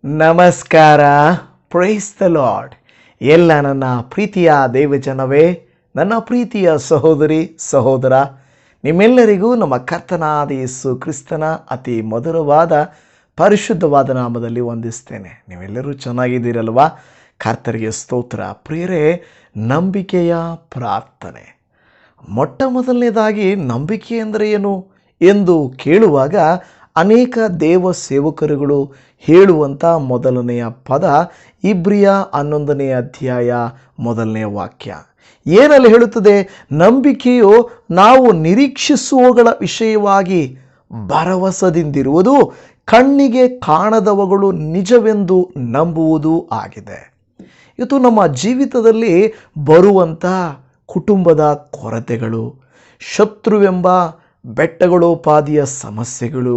ನಮಸ್ಕಾರ. Praise the lord. ಎಲ್ಲ ನನ್ನ ಪ್ರೀತಿಯ ದೇವಜನವೇ, ನನ್ನ ಪ್ರೀತಿಯ ಸಹೋದರಿ ಸಹೋದರ, ನಿಮ್ಮೆಲ್ಲರಿಗೂ ನಮ್ಮ ಕರ್ತನಾದ ಯೇಸು ಕ್ರಿಸ್ತನ ಅತಿ ಮಧುರವಾದ ಪರಿಶುದ್ಧವಾದ ನಾಮದಲ್ಲಿ ವಂದಿಸ್ತೇನೆ. ನೀವೆಲ್ಲರೂ ಚೆನ್ನಾಗಿದ್ದೀರಲ್ವಾ? ಕರ್ತರಿಗೆ ಸ್ತೋತ್ರ. ಪ್ರಿಯರೇ, ನಂಬಿಕೆಯ ಪ್ರಾರ್ಥನೆ. ಮೊಟ್ಟ ಮೊದಲನೇದಾಗಿ ನಂಬಿಕೆ ಅಂದರೆ ಏನು ಎಂದು ಕೇಳುವಾಗ ಅನೇಕ ದೇವ ಸೇವಕರುಗಳು ಹೇಳುವಂಥ ಮೊದಲನೆಯ ಪದ ಇಬ್ರಿಯ 11ನೇ ಅಧ್ಯಾಯ 1ನೇ ವಾಕ್ಯ. ಏನಲ್ಲಿ ಹೇಳುತ್ತದೆ? ನಂಬಿಕೆಯು ನಾವು ನಿರೀಕ್ಷಿಸುವವುಗಳ ವಿಷಯವಾಗಿ ಭರವಸದಿಂದಿರುವುದು, ಕಣ್ಣಿಗೆ ಕಾಣದವುಗಳು ನಿಜವೆಂದು ನಂಬುವುದು ಆಗಿದೆ. ಇದು ನಮ್ಮ ಜೀವಿತದಲ್ಲಿ ಬರುವಂಥ ಕುಟುಂಬದ ಕೊರತೆಗಳು, ಶತ್ರುವೆಂಬ ಬೆಟ್ಟಗಳೋಪಾದಿಯ ಸಮಸ್ಯೆಗಳು,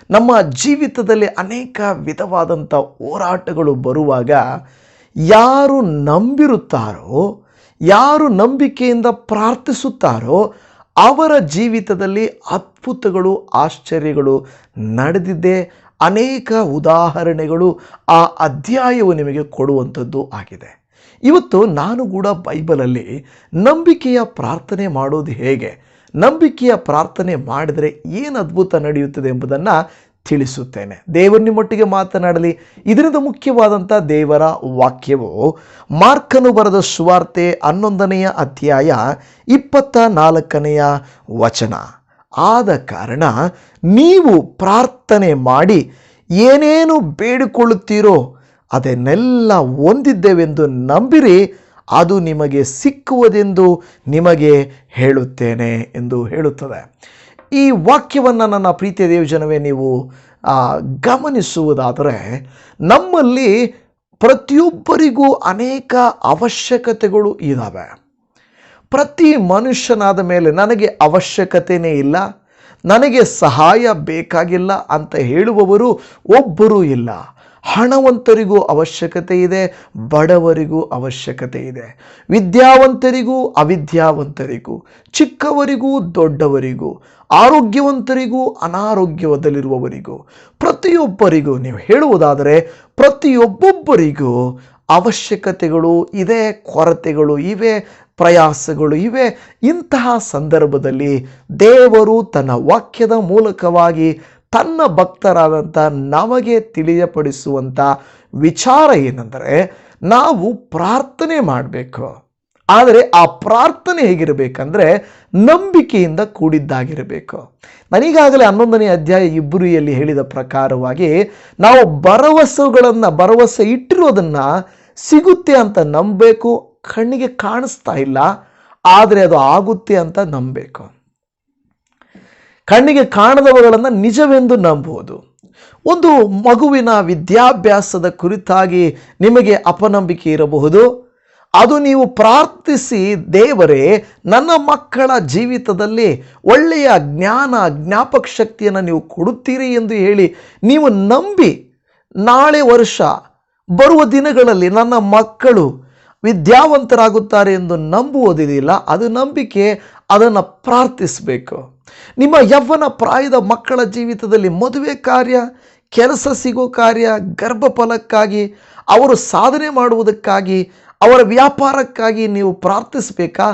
ನಮ್ಮ ಜೀವಿತದಲ್ಲಿ ಅನೇಕ ವಿಧವಾದಂಥ ಹೋರಾಟಗಳು ಬರುವಾಗ ಯಾರು ನಂಬಿರುತ್ತಾರೋ, ಯಾರು ನಂಬಿಕೆಯಿಂದ ಪ್ರಾರ್ಥಿಸುತ್ತಾರೋ ಅವರ ಜೀವಿತದಲ್ಲಿ ಅದ್ಭುತಗಳು, ಆಶ್ಚರ್ಯಗಳು ನಡೆದಿದ್ದೇ ಅನೇಕ ಉದಾಹರಣೆಗಳು ಆ ಅಧ್ಯಾಯವು ನಿಮಗೆ ಕೊಡುವಂಥದ್ದು ಆಗಿದೆ. ಇವತ್ತು ನಾನು ಕೂಡ ಬೈಬಲಲ್ಲಿ ನಂಬಿಕೆಯ ಪ್ರಾರ್ಥನೆ ಮಾಡೋದು ಹೇಗೆ, ನಂಬಿಕೆಯ ಪ್ರಾರ್ಥನೆ ಮಾಡಿದರೆ ಏನು ಅದ್ಭುತ ನಡೆಯುತ್ತದೆ ಎಂಬುದನ್ನು ತಿಳಿಸುತ್ತೇನೆ. ದೇವರು ನಿಮ್ಮೊಟ್ಟಿಗೆ ಮಾತನಾಡಲಿ. ಇದರಿಂದ ಮುಖ್ಯವಾದಂಥ ದೇವರ ವಾಕ್ಯವು ಮಾರ್ಕನು ಬರೆದ ಸುವಾರ್ತೆ 11ನೇ ಅಧ್ಯಾಯ 24ನೇ ವಚನ. ಆದ ಕಾರಣ ನೀವು ಪ್ರಾರ್ಥನೆ ಮಾಡಿ ಏನೇನು ಬೇಡಿಕೊಳ್ಳುತ್ತೀರೋ ಅದನ್ನೆಲ್ಲ ಹೊಂದಿದ್ದೇವೆಂದು ನಂಬಿರಿ, ಅದು ನಿಮಗೆ ಸಿಕ್ಕುವುದೆಂದು ನಿಮಗೆ ಹೇಳುತ್ತೇನೆ ಎಂದು ಹೇಳುತ್ತದೆ. ಈ ವಾಕ್ಯವನ್ನು ನನ್ನ ಪ್ರೀತಿಯ ದೇವಜನವೇ ನೀವು ಗಮನಿಸುವುದಾದರೆ, ನಮ್ಮಲ್ಲಿ ಪ್ರತಿಯೊಬ್ಬರಿಗೂ ಅನೇಕ ಅವಶ್ಯಕತೆಗಳು ಇದ್ದಾವೆ. ಪ್ರತಿ ಮನುಷ್ಯನಾದ ಮೇಲೆ ನನಗೆ ಅವಶ್ಯಕತೆಯೇ ಇಲ್ಲ, ನನಗೆ ಸಹಾಯ ಬೇಕಾಗಿಲ್ಲ ಅಂತ ಹೇಳುವವರು ಒಬ್ಬರೂ ಇಲ್ಲ. ಹಣವಂತರಿಗೂ ಅವಶ್ಯಕತೆ ಇದೆ, ಬಡವರಿಗೂ ಅವಶ್ಯಕತೆ ಇದೆ, ವಿದ್ಯಾವಂತರಿಗೂ ಅವಿದ್ಯಾವಂತರಿಗೂ, ಚಿಕ್ಕವರಿಗೂ ದೊಡ್ಡವರಿಗೂ, ಆರೋಗ್ಯವಂತರಿಗೂ ಅನಾರೋಗ್ಯದಲ್ಲಿರುವವರಿಗೂ, ಪ್ರತಿಯೊಬ್ಬರಿಗೂ ನೀವು ಹೇಳುವುದಾದರೆ ಪ್ರತಿಯೊಬ್ಬೊಬ್ಬರಿಗೂ ಅವಶ್ಯಕತೆಗಳು ಇದೆ, ಕೊರತೆಗಳು ಇವೆ, ಪ್ರಯಾಸಗಳು ಇವೆ. ಇಂತಹ ಸಂದರ್ಭದಲ್ಲಿ ದೇವರು ತನ್ನ ವಾಕ್ಯದ ಮೂಲಕವಾಗಿ ತನ್ನ ಭಕ್ತರಾದಂಥ ನಮಗೆ ತಿಳಿಯಪಡಿಸುವಂಥ ವಿಚಾರ ಏನೆಂದರೆ, ನಾವು ಪ್ರಾರ್ಥನೆ ಮಾಡಬೇಕು. ಆದರೆ ಆ ಪ್ರಾರ್ಥನೆ ಹೇಗಿರಬೇಕಂದ್ರೆ ನಂಬಿಕೆಯಿಂದ ಕೂಡಿದ್ದಾಗಿರಬೇಕು. ನನಗಾಗಲೇ 11ನೇ ಅಧ್ಯಾಯ ಇಬ್ರಿಯಲ್ಲಿ ಹೇಳಿದ ಪ್ರಕಾರವಾಗಿ ನಾವು ಭರವಸೆ ಇಟ್ಟಿರೋದನ್ನು ಸಿಗುತ್ತೆ ಅಂತ ನಂಬಬೇಕು. ಕಣ್ಣಿಗೆ ಕಾಣಿಸ್ತಾ ಇಲ್ಲ, ಆದರೆ ಅದು ಆಗುತ್ತೆ ಅಂತ ನಂಬಬೇಕು. ಕಣ್ಣಿಗೆ ಕಾಣದವುಗಳನ್ನು ನಿಜವೆಂದು ನಂಬುವುದು. ಒಂದು ಮಗುವಿನ ವಿದ್ಯಾಭ್ಯಾಸದ ಕುರಿತಾಗಿ ನಿಮಗೆ ಅಪನಂಬಿಕೆ ಇರಬಹುದು. ಅದು ನೀವು ಪ್ರಾರ್ಥಿಸಿ, ದೇವರೇ ನನ್ನ ಮಕ್ಕಳ ಜೀವಿತದಲ್ಲಿ ಒಳ್ಳೆಯ ಜ್ಞಾಪಕ ಶಕ್ತಿಯನ್ನು ನೀವು ಕೊಡುತ್ತೀರಿ ಎಂದು ಹೇಳಿ ನೀವು ನಂಬಿ, ನಾಳೆ ವರ್ಷ ಬರುವ ದಿನಗಳಲ್ಲಿ ನನ್ನ ಮಕ್ಕಳು ವಿದ್ಯಾವಂತರಾಗುತ್ತಾರೆ ಎಂದು ನಂಬುವುದಿಲ್ಲ. ಅದು ನಂಬಿಕೆ, ಅದನ್ನು ಪ್ರಾರ್ಥಿಸಬೇಕು. ನಿಮ್ಮ ಯೌವನ ಪ್ರಾಯದ ಮಕ್ಕಳ ಜೀವಿತದಲ್ಲಿ ಮದುವೆ ಕಾರ್ಯ, ಕೆಲಸ ಸಿಗೋ ಕಾರ್ಯ, ಗರ್ಭಫಲಕ್ಕಾಗಿ, ಅವರು ಸಾಧನೆ ಮಾಡುವುದಕ್ಕಾಗಿ, ಅವರ ವ್ಯಾಪಾರಕ್ಕಾಗಿ ನೀವು ಪ್ರಾರ್ಥಿಸಬೇಕಾ?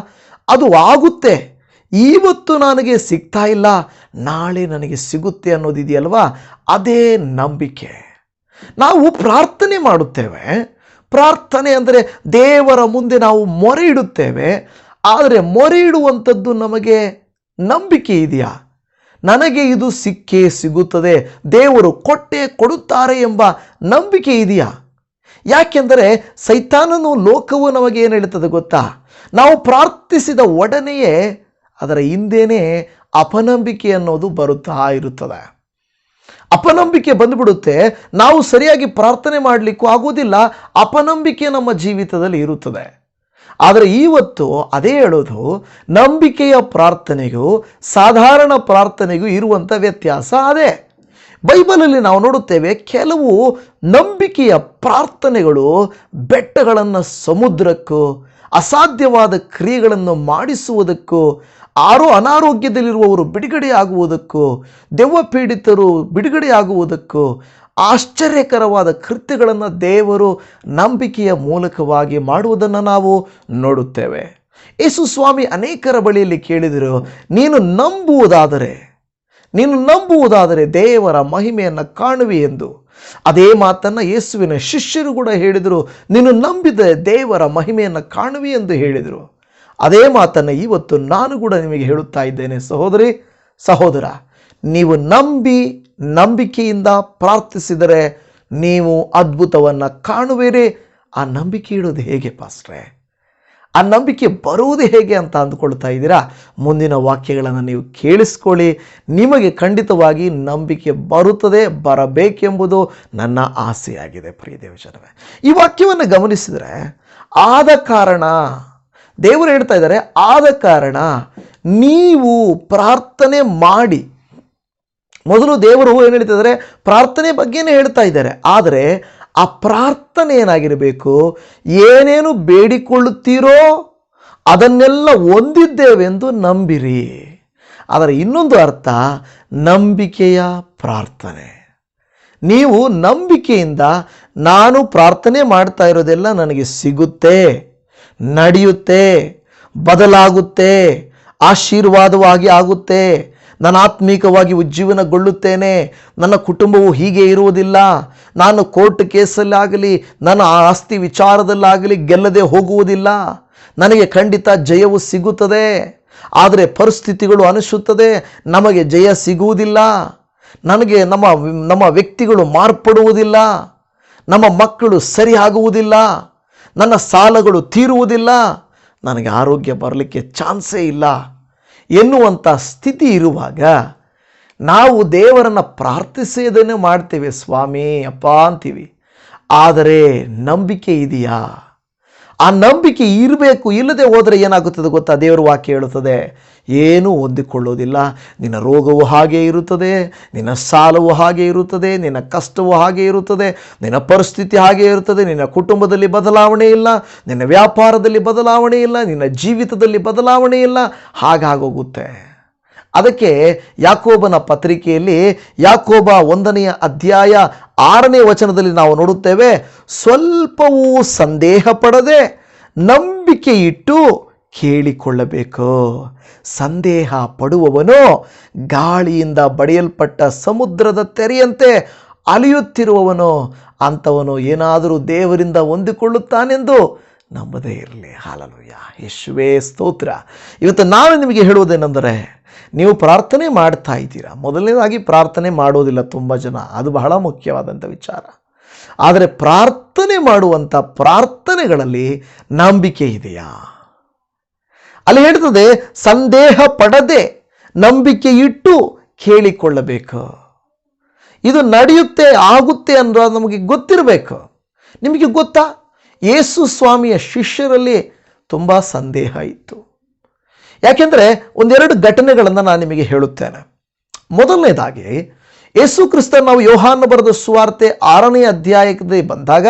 ಅದು ಆಗುತ್ತೆ. ಇವತ್ತು ನನಗೆ ಸಿಗ್ತಾ ಇಲ್ಲ, ನಾಳೆ ನನಗೆ ಸಿಗುತ್ತೆ ಅನ್ನೋದಿದೆಯಲ್ವಾ, ಅದೇ ನಂಬಿಕೆ. ನಾವು ಪ್ರಾರ್ಥನೆ ಮಾಡುತ್ತೇವೆ. ಪ್ರಾರ್ಥನೆ ಅಂದರೆ ದೇವರ ಮುಂದೆ ನಾವು ಮೊರೆ ಇಡುತ್ತೇವೆ. ಆದರೆ ಮೊರೆ ಇಡುವಂಥದ್ದು ನಮಗೆ ನಂಬಿಕೆ ಇದೆಯಾ? ನನಗೆ ಇದು ಸಿಕ್ಕೇ ಸಿಗುತ್ತದೆ, ದೇವರು ಕೊಟ್ಟೇ ಕೊಡುತ್ತಾರೆ ಎಂಬ ನಂಬಿಕೆ ಇದೆಯಾ? ಯಾಕೆಂದರೆ ಸೈತಾನನು, ಲೋಕವು ನಮಗೆ ಏನು ಹೇಳ್ತದೆ ಗೊತ್ತಾ? ನಾವು ಪ್ರಾರ್ಥಿಸಿದ ಒಡನೆಯೇ ಅದರ ಹಿಂದೇನೆ ಅಪನಂಬಿಕೆ ಅನ್ನೋದು ಬರುತ್ತಾ ಇರುತ್ತದೆ. ಅಪನಂಬಿಕೆ ಬಂದುಬಿಡುತ್ತೆ. ನಾವು ಸರಿಯಾಗಿ ಪ್ರಾರ್ಥನೆ ಮಾಡಲಿಕ್ಕೂ ಆಗೋದಿಲ್ಲ. ಅಪನಂಬಿಕೆ ನಮ್ಮ ಜೀವಿತದಲ್ಲಿ ಇರುತ್ತದೆ. ಆದರೆ ಇವತ್ತು ಅದೇ ಹೇಳೋದು, ನಂಬಿಕೆಯ ಪ್ರಾರ್ಥನೆಗೂ ಸಾಧಾರಣ ಪ್ರಾರ್ಥನೆಗೂ ಇರುವಂಥ ವ್ಯತ್ಯಾಸ ಅದೇ. ಬೈಬಲಲ್ಲಿ ನಾವು ನೋಡುತ್ತೇವೆ, ಕೆಲವು ನಂಬಿಕೆಯ ಪ್ರಾರ್ಥನೆಗಳು ಬೆಟ್ಟಗಳನ್ನು ಸಮುದ್ರಕ್ಕೂ, ಅಸಾಧ್ಯವಾದ ಕ್ರಿಯೆಗಳನ್ನು ಮಾಡಿಸುವುದಕ್ಕೂ, ಅನಾರೋಗ್ಯದಲ್ಲಿರುವವರು ಬಿಡುಗಡೆಯಾಗುವುದಕ್ಕೂ, ದೆವ್ವ ಪೀಡಿತರು ಬಿಡುಗಡೆಯಾಗುವುದಕ್ಕೂ, ಆಶ್ಚರ್ಯಕರವಾದ ಕೃತ್ಯಗಳನ್ನು ದೇವರು ನಂಬಿಕೆಯ ಮೂಲಕವಾಗಿ ಮಾಡುವುದನ್ನು ನಾವು ನೋಡುತ್ತೇವೆ. ಯೇಸು ಸ್ವಾಮಿ ಅನೇಕರ ಬಳಿಯಲ್ಲಿ ಕೇಳಿದರು, ನೀನು ನಂಬುವುದಾದರೆ ದೇವರ ಮಹಿಮೆಯನ್ನು ಕಾಣುವಿ ಎಂದು. ಅದೇ ಮಾತನ್ನು ಯೇಸುವಿನ ಶಿಷ್ಯರು ಕೂಡ ಹೇಳಿದರು, ನೀನು ನಂಬಿದ ದೇವರ ಮಹಿಮೆಯನ್ನು ಕಾಣುವಿ ಎಂದು ಹೇಳಿದರು. ಅದೇ ಮಾತನ್ನು ಇವತ್ತು ನಾನು ಕೂಡ ನಿಮಗೆ ಹೇಳುತ್ತಾ ಇದ್ದೇನೆ. ಸಹೋದರಿ, ಸಹೋದರ, ನೀವು ನಂಬಿಕೆಯಿಂದ ಪ್ರಾರ್ಥಿಸಿದರೆ ನೀವು ಅದ್ಭುತವನ್ನು ಕಾಣುವಿರಿ. ಆ ನಂಬಿಕೆ ಇಡೋದು ಹೇಗೆ ಪಾಸ್ಟ್ರೆ? ಆ ನಂಬಿಕೆ ಬರುವುದು ಹೇಗೆ ಅಂತ ಅಂದುಕೊಳ್ತಾ ಇದ್ದೀರಾ? ಮುಂದಿನ ವಾಕ್ಯಗಳನ್ನು ನೀವು ಕೇಳಿಸ್ಕೊಳ್ಳಿ. ನಿಮಗೆ ಖಂಡಿತವಾಗಿ ನಂಬಿಕೆ ಬರಬೇಕೆಂಬುದು ನನ್ನ ಆಸೆಯಾಗಿದೆ. ಪ್ರಿಯ ದೇವಜನವೇ, ಈ ವಾಕ್ಯವನ್ನು ಗಮನಿಸಿದರೆ, ಆದ ಕಾರಣ ದೇವರು ಹೇಳ್ತಾ ಇದ್ದಾರೆ, ಆದ ಕಾರಣ ನೀವು ಪ್ರಾರ್ಥನೆ ಮಾಡಿ. ಮೊದಲು ದೇವರು ಏನು ಹೇಳ್ತಿದ್ದಾರೆ? ಪ್ರಾರ್ಥನೆ ಬಗ್ಗೆನೇ ಹೇಳ್ತಾ ಇದ್ದಾರೆ. ಆದರೆ ಆ ಪ್ರಾರ್ಥನೆ ಏನಾಗಿರಬೇಕು? ಏನೇನು ಬೇಡಿಕೊಳ್ಳುತ್ತೀರೋ ಅದನ್ನೆಲ್ಲ ಹೊಂದಿದ್ದೇವೆಂದು ನಂಬಿರಿ. ಅದರ ಇನ್ನೊಂದು ಅರ್ಥ ನಂಬಿಕೆಯ ಪ್ರಾರ್ಥನೆ. ನೀವು ನಂಬಿಕೆಯಿಂದ ನಾನು ಪ್ರಾರ್ಥನೆ ಮಾಡ್ತಾ ಇರೋದೆಲ್ಲ ನನಗೆ ಸಿಗುತ್ತೆ, ನಡೆಯುತ್ತೆ, ಬದಲಾಗುತ್ತೆ, ಆಶೀರ್ವಾದವಾಗಿ ಆಗುತ್ತೆ, ನಾನು ಆತ್ಮೀಕವಾಗಿ ಉಜ್ಜೀವನಗೊಳ್ಳುತ್ತೇನೆ, ನನ್ನ ಕುಟುಂಬವು ಹೀಗೆ ಇರುವುದಿಲ್ಲ, ನಾನು ಕೋರ್ಟ್ ಕೇಸಲ್ಲಾಗಲಿ ನನ್ನ ಆಸ್ತಿ ವಿಚಾರದಲ್ಲಾಗಲಿ ಗೆಲ್ಲದೆ ಹೋಗುವುದಿಲ್ಲ, ನನಗೆ ಖಂಡಿತ ಜಯವು ಸಿಗುತ್ತದೆ. ಆದರೆ ಪರಿಸ್ಥಿತಿಗಳು ಅನಿಸುತ್ತದೆ ನಮಗೆ ಜಯ ಸಿಗುವುದಿಲ್ಲ, ನನಗೆ ನಮ್ಮ ವ್ಯಕ್ತಿಗಳು ಮಾರ್ಪಡುವುದಿಲ್ಲ, ನಮ್ಮ ಮಕ್ಕಳು ಸರಿಯಾಗುವುದಿಲ್ಲ, ನನ್ನ ಸಾಲಗಳು ತೀರುವುದಿಲ್ಲ, ನನಗೆ ಆರೋಗ್ಯ ಬರಲಿಕ್ಕೆ ಚಾನ್ಸೇ ಇಲ್ಲ ಎನ್ನುವಂಥ ಸ್ಥಿತಿ ಇರುವಾಗ ನಾವು ದೇವರನ್ನು ಪ್ರಾರ್ಥಿಸೋದನ್ನೇ ಮಾಡ್ತೇವೆ. ಸ್ವಾಮಿ ಅಪ್ಪ ಅಂತೀವಿ. ಆದರೆ ನಂಬಿಕೆ ಇದೆಯಾ? ಆ ನಂಬಿಕೆ ಇರಬೇಕು. ಇಲ್ಲದೆ ಹೋದರೆ ಏನಾಗುತ್ತದೆ ಗೊತ್ತಾ? ದೇವರ ವಾಕ್ಯ ಹೇಳುತ್ತದೆ, ಏನೂ ಹೊಂದಿಕೊಳ್ಳೋದಿಲ್ಲ. ನಿನ್ನ ರೋಗವು ಹಾಗೆ ಇರುತ್ತದೆ, ನಿನ್ನ ಸಾಲವು ಹಾಗೆ ಇರುತ್ತದೆ, ನಿನ್ನ ಕಷ್ಟವು ಹಾಗೆ ಇರುತ್ತದೆ, ನಿನ್ನ ಪರಿಸ್ಥಿತಿ ಹಾಗೆ ಇರುತ್ತದೆ, ನಿನ್ನ ಕುಟುಂಬದಲ್ಲಿ ಬದಲಾವಣೆ ಇಲ್ಲ, ನಿನ್ನ ವ್ಯಾಪಾರದಲ್ಲಿ ಬದಲಾವಣೆ ಇಲ್ಲ, ನಿನ್ನ ಜೀವಿತದಲ್ಲಿ ಬದಲಾವಣೆ ಇಲ್ಲ, ಹಾಗಾಗೋಗುತ್ತೆ. ಅದಕ್ಕೆ ಯಾಕೋಬನ ಪತ್ರಿಕೆಯಲ್ಲಿ ಯಾಕೋಬ 1ನೇ ಅಧ್ಯಾಯ 6ನೇ ವಚನದಲ್ಲಿ ನಾವು ನೋಡುತ್ತೇವೆ, ಸ್ವಲ್ಪವೂ ಸಂದೇಹ ಪಡದೆ ನಂಬಿಕೆ ಇಟ್ಟು ಕೇಳಿಕೊಳ್ಳಬೇಕು. ಸಂದೇಹ ಪಡುವವನು ಗಾಳಿಯಿಂದ ಬಡಿಯಲ್ಪಟ್ಟ ಸಮುದ್ರದ ತೆರೆಯಂತೆ ಅಲಿಯುತ್ತಿರುವವನು. ಅಂಥವನು ಏನಾದರೂ ದೇವರಿಂದ ಹೊಂದಿಕೊಳ್ಳುತ್ತಾನೆಂದು ನಂಬದೇ ಇರಲಿ. ಹಾಲೆಲೂಯ, ಯೇಸುವೇ ಸ್ತೋತ್ರ. ಇವತ್ತು ನಾನು ನಿಮಗೆ ಹೇಳುವುದೇನೆಂದರೆ, ನೀವು ಪ್ರಾರ್ಥನೆ ಮಾಡ್ತಾ ಇದ್ದೀರಾ. ಮೊದಲನೇದಾಗಿ ಪ್ರಾರ್ಥನೆ ಮಾಡೋದಿಲ್ಲ ತುಂಬ ಜನ, ಅದು ಬಹಳ ಮುಖ್ಯವಾದಂಥ ವಿಚಾರ. ಆದರೆ ಪ್ರಾರ್ಥನೆ ಮಾಡುವಂಥ ಪ್ರಾರ್ಥನೆಗಳಲ್ಲಿ ನಂಬಿಕೆ ಇದೆಯಾ? ಅಲ್ಲಿ ಹೇಳ್ತದೆ, ಸಂದೇಹ ಪಡದೆ ನಂಬಿಕೆ ಇಟ್ಟು ಕೇಳಿಕೊಳ್ಳಬೇಕು. ಇದು ನಡೆಯುತ್ತೆ, ಆಗುತ್ತೆ ಅನ್ನೋದು ನಮಗೆ ಗೊತ್ತಿರಬೇಕು. ನಿಮಗೆ ಗೊತ್ತಾ, ಯೇಸು ಸ್ವಾಮಿಯ ಶಿಷ್ಯರಲ್ಲಿ ತುಂಬ ಸಂದೇಹ ಇತ್ತು. ಯಾಕೆಂದರೆ ಒಂದೆರಡು ಘಟನೆಗಳನ್ನು ನಾನು ನಿಮಗೆ ಹೇಳುತ್ತೇನೆ. ಮೊದಲನೇದಾಗಿ, ಯೇಸು ಕ್ರಿಸ್ತ ನಾವು ಯೋಹಾನ ಬರೆದ ಸುವಾರ್ತೆ 6ನೇ ಅಧ್ಯಾಯಕ್ಕೆ ಬಂದಾಗ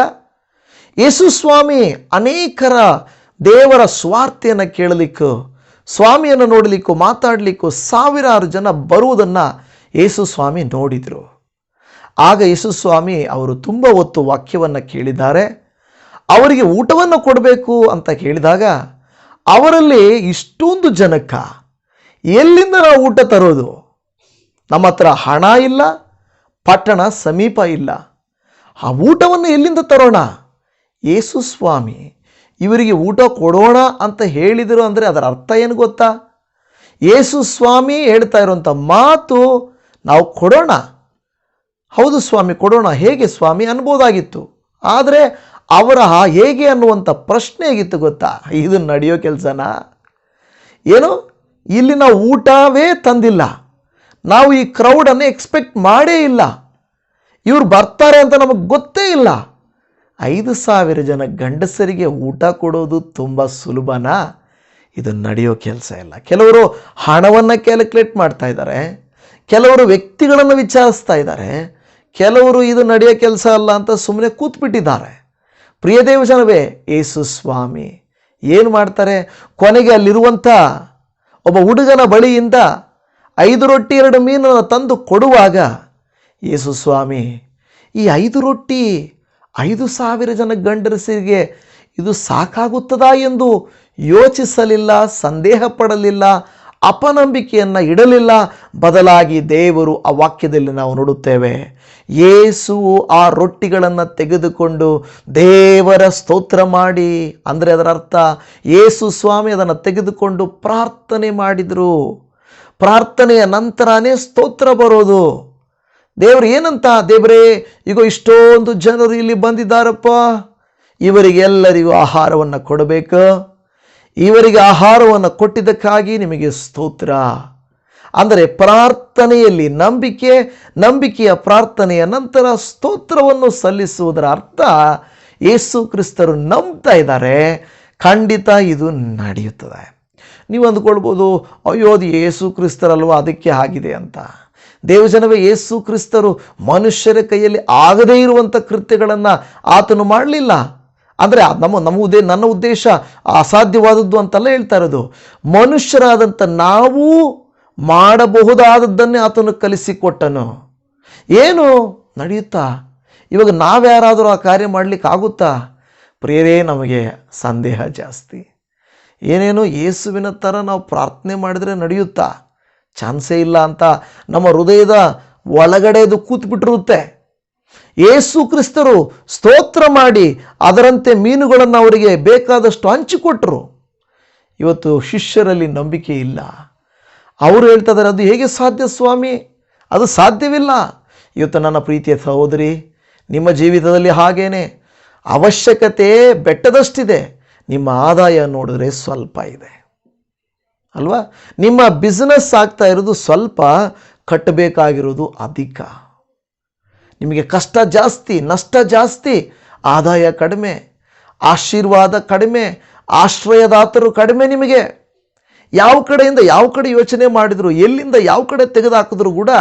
ಯೇಸು ಸ್ವಾಮಿ ಅನೇಕರ ದೇವರ ಸುವಾರ್ತೆಯನ್ನು ಕೇಳಲಿಕ್ಕೂ ಸ್ವಾಮಿಯನ್ನು ನೋಡಲಿಕ್ಕೂ ಮಾತಾಡಲಿಕ್ಕೂ ಸಾವಿರಾರು ಜನ ಬರುವುದನ್ನು ಯೇಸು ಸ್ವಾಮಿ ನೋಡಿದರು. ಆಗ ಯೇಸು ಸ್ವಾಮಿ ಅವರು ತುಂಬ ಹೊತ್ತು ವಾಕ್ಯವನ್ನು ಕೇಳಿದ್ದಾರೆ, ಅವರಿಗೆ ಊಟವನ್ನು ಕೊಡಬೇಕು ಅಂತ ಕೇಳಿದಾಗ ಅವರಲ್ಲಿ ಇಷ್ಟೊಂದು ಜನಕ್ಕೆ ಎಲ್ಲಿಂದ ನಾವು ಊಟ ತರೋದು? ನಮ್ಮ ಹತ್ರ ಹಣ ಇಲ್ಲ, ಪಟ್ಟಣ ಸಮೀಪ ಇಲ್ಲ, ಆ ಊಟವನ್ನು ಎಲ್ಲಿಂದ ತರೋಣ? ಯೇಸು ಸ್ವಾಮಿ ಇವರಿಗೆ ಊಟ ಕೊಡೋಣ ಅಂತ ಹೇಳಿದರು ಅಂದರೆ ಅದರ ಅರ್ಥ ಏನು ಗೊತ್ತಾ? ಯೇಸು ಸ್ವಾಮಿ ಹೇಳ್ತಾ ಇರುವಂಥ ಮಾತು, ನಾವು ಕೊಡೋಣ. ಹೌದು ಸ್ವಾಮಿ ಕೊಡೋಣ, ಹೇಗೆ ಸ್ವಾಮಿ ಅನ್ಬೋದಾಗಿತ್ತು. ಆದರೆ ಅವರ ಹೇಗೆ ಅನ್ನುವಂಥ ಪ್ರಶ್ನೆ ಆಗಿತ್ತು ಗೊತ್ತಾ? ಇದು ನಡೆಯೋ ಕೆಲಸನಾ? ಏನು, ಇಲ್ಲಿ ನಾವು ಊಟವೇ ತಂದಿಲ್ಲ, ನಾವು ಈ ಕ್ರೌಡನ್ನು ಎಕ್ಸ್ಪೆಕ್ಟ್ ಮಾಡೇ ಇಲ್ಲ, ಇವರು ಬರ್ತಾರೆ ಅಂತ ನಮಗೆ ಗೊತ್ತೇ ಇಲ್ಲ. 5,000 ಜನ ಗಂಡಸರಿಗೆ ಊಟ ಕೊಡೋದು ತುಂಬ ಸುಲಭನಾ? ಇದು ನಡೆಯೋ ಕೆಲಸ ಇಲ್ಲ. ಕೆಲವರು ಹಣವನ್ನು ಕ್ಯಾಲ್ಕುಲೇಟ್ ಮಾಡ್ತಾ ಇದ್ದಾರೆ, ಕೆಲವರು ವ್ಯಕ್ತಿಗಳನ್ನು ವಿಚಾರಿಸ್ತಾ ಇದ್ದಾರೆ, ಕೆಲವರು ಇದು ನಡೆಯೋ ಕೆಲಸ ಅಲ್ಲ ಅಂತ ಸುಮ್ಮನೆ ಕೂತ್ಬಿಟ್ಟಿದ್ದಾರೆ. ಪ್ರಿಯ ದೇವಜನವೇ, ಯೇಸು ಸ್ವಾಮಿ ಏನು ಮಾಡ್ತಾರೆ? ಕೊನೆಗೆ ಅಲ್ಲಿರುವಂಥ ಒಬ್ಬ ಹುಡುಗನ ಬಳಿಯಿಂದ 5 ರೊಟ್ಟಿ 2 ಮೀನನ್ನು ತಂದು ಕೊಡುವಾಗ ಯೇಸು ಸ್ವಾಮಿ ಈ 5 ರೊಟ್ಟಿ 5,000 ಜನ ಗಂಡಸರಿಗೆ ಇದು ಸಾಕಾಗುತ್ತದಾ ಎಂದು ಯೋಚಿಸಲಿಲ್ಲ, ಸಂದೇಹ ಪಡಲಿಲ್ಲ, ಅಪನಂಬಿಕೆಯನ್ನು ಇಡಲಿಲ್ಲ. ಬದಲಾಗಿ ದೇವರು ಆ ವಾಕ್ಯದಲ್ಲಿ ನಾವು ನೋಡುತ್ತೇವೆ, ಯೇಸುವು ಆ ರೊಟ್ಟಿಗಳನ್ನು ತೆಗೆದುಕೊಂಡು ದೇವರ ಸ್ತೋತ್ರ ಮಾಡಿ, ಅಂದರೆ ಅದರ ಅರ್ಥ ಯೇಸು ಸ್ವಾಮಿ ಅದನ್ನು ತೆಗೆದುಕೊಂಡು ಪ್ರಾರ್ಥನೆ ಮಾಡಿದರು. ಪ್ರಾರ್ಥನೆಯ ನಂತರನೇ ಸ್ತೋತ್ರ ಬರೋದು. ದೇವರು ಏನಂತ, ದೇವರೇ ಈಗ ಇಷ್ಟೊಂದು ಜನರು ಇಲ್ಲಿ ಬಂದಿದ್ದಾರಪ್ಪ, ಇವರಿಗೆಲ್ಲರಿಗೂ ಆಹಾರವನ್ನು ಕೊಡಬೇಕು, ಇವರಿಗೆ ಆಹಾರವನ್ನು ಕೊಟ್ಟಿದ್ದಕ್ಕಾಗಿ ನಿಮಗೆ ಸ್ತೋತ್ರ. ಅಂದರೆ ಪ್ರಾರ್ಥನೆಯಲ್ಲಿ ನಂಬಿಕೆಯ ಪ್ರಾರ್ಥನೆಯ ನಂತರ ಸ್ತೋತ್ರವನ್ನು ಸಲ್ಲಿಸುವುದರ ಅರ್ಥ ಯೇಸು ಕ್ರಿಸ್ತರು ನಂಬ್ತಾ ಇದ್ದಾರೆ, ಖಂಡಿತ ಇದು ನಡೆಯುತ್ತದೆ. ನೀವು ಅಂದ್ಕೊಳ್ಬೋದು, ಅಯ್ಯೋ ಅದು ಯೇಸು ಕ್ರಿಸ್ತರಲ್ವ ಅದಕ್ಕೆ ಆಗಿದೆ ಅಂತ. ದೇವಜನವೇ, ಯೇಸು ಕ್ರಿಸ್ತರು ಮನುಷ್ಯರ ಕೈಯಲ್ಲಿ ಆಗದೇ ಇರುವಂಥ ಕೃತ್ಯಗಳನ್ನು ಆತನು ಮಾಡಲಿಲ್ಲ. ಅಂದರೆ ನನ್ನ ಉದ್ದೇಶ ಅಸಾಧ್ಯವಾದದ್ದು ಅಂತೆಲ್ಲ ಹೇಳ್ತಾ ಇರೋದು. ಮನುಷ್ಯರಾದಂಥ ನಾವು ಮಾಡಬಹುದಾದದ್ದನ್ನೇ ಆತನು ಕಲಿಸಿಕೊಟ್ಟನು. ಏನು ನಡೆಯುತ್ತಾ? ಇವಾಗ ನಾವ್ಯಾರಾದರೂ ಆ ಕಾರ್ಯ ಮಾಡಲಿಕ್ಕೆ ಆಗುತ್ತಾ? ಪ್ರಿಯರೇ, ನಮಗೆ ಸಂದೇಹ ಜಾಸ್ತಿ. ಏನೇನೋ ಯೇಸುವಿನ ಥರ ನಾವು ಪ್ರಾರ್ಥನೆ ಮಾಡಿದರೆ ನಡೆಯುತ್ತಾ? ಚಾನ್ಸೇ ಇಲ್ಲ ಅಂತ ನಮ್ಮ ಹೃದಯದ ಒಳಗಡೆದು ಕೂತ್ಬಿಟ್ಟಿರುತ್ತೆ. ಯೇಸು ಕ್ರಿಸ್ತರು ಸ್ತೋತ್ರ ಮಾಡಿ ಅದರಂತೆ ಮೀನುಗಳನ್ನು ಅವರಿಗೆ ಬೇಕಾದಷ್ಟು ಹಂಚಿಕೊಟ್ರು. ಇವತ್ತು ಶಿಷ್ಯರಲ್ಲಿ ನಂಬಿಕೆ ಇಲ್ಲ. ಅವರು ಹೇಳ್ತಾ ಇದ್ದಾರೆ, ಅದು ಹೇಗೆ ಸಾಧ್ಯ ಸ್ವಾಮಿ? ಅದು ಸಾಧ್ಯವಿಲ್ಲ. ಇವತ್ತು ನನ್ನ ಪ್ರೀತಿಯ ಸಹೋದರಿ, ನಿಮ್ಮ ಜೀವಿತದಲ್ಲಿ ಹಾಗೇನೆ ಅವಶ್ಯಕತೆ ಬೆಟ್ಟದಷ್ಟಿದೆ, ನಿಮ್ಮ ಆದಾಯ ನೋಡಿದ್ರೆ ಸ್ವಲ್ಪ ಇದೆ ಅಲ್ವಾ? ನಿಮ್ಮ ಬಿಸ್ನೆಸ್ ಆಗ್ತಾ ಇರೋದು ಸ್ವಲ್ಪ, ಕಟ್ಟಬೇಕಾಗಿರೋದು ಅಧಿಕ. ನಿಮಗೆ ಕಷ್ಟ ಜಾಸ್ತಿ, ನಷ್ಟ ಜಾಸ್ತಿ, ಆದಾಯ ಕಡಿಮೆ, ಆಶೀರ್ವಾದ ಕಡಿಮೆ, ಆಶ್ರಯದಾತರು ಕಡಿಮೆ. ನಿಮಗೆ ಯಾವ ಕಡೆಯಿಂದ ಯಾವ ಕಡೆ ಯೋಚನೆ ಮಾಡಿದ್ರು, ಎಲ್ಲಿಂದ ಯಾವ ಕಡೆ ತೆಗೆದುಹಾಕಿದ್ರು ಕೂಡ